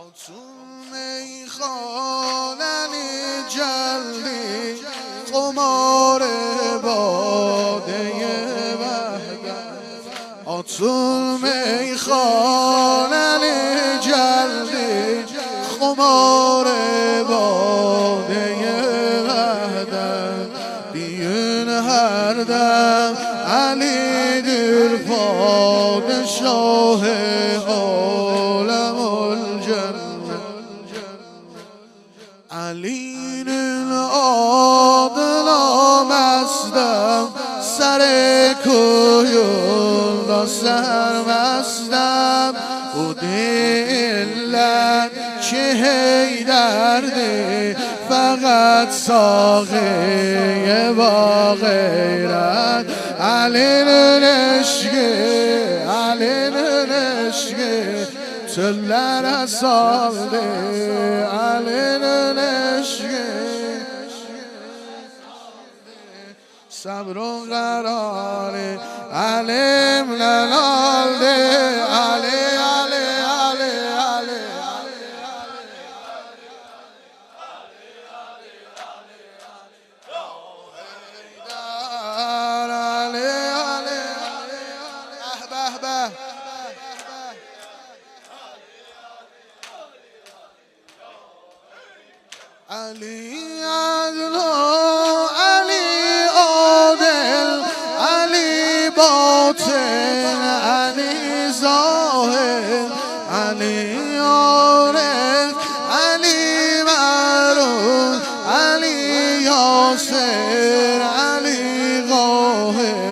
آتون میخاننی جلی قمار باده وحدت آتون میخاننی جلی قمار باده وحدت دیون هر دم علی در پادشاه عالم الجنه علی عادل مستم سر کویون سرمستم او دلت چه هیدرده فقط ساقه با غیرت علی نشگه تلر سالده علی نشگه صبر و قراره علم ننالده علی علی عدل علی عادل علی باطل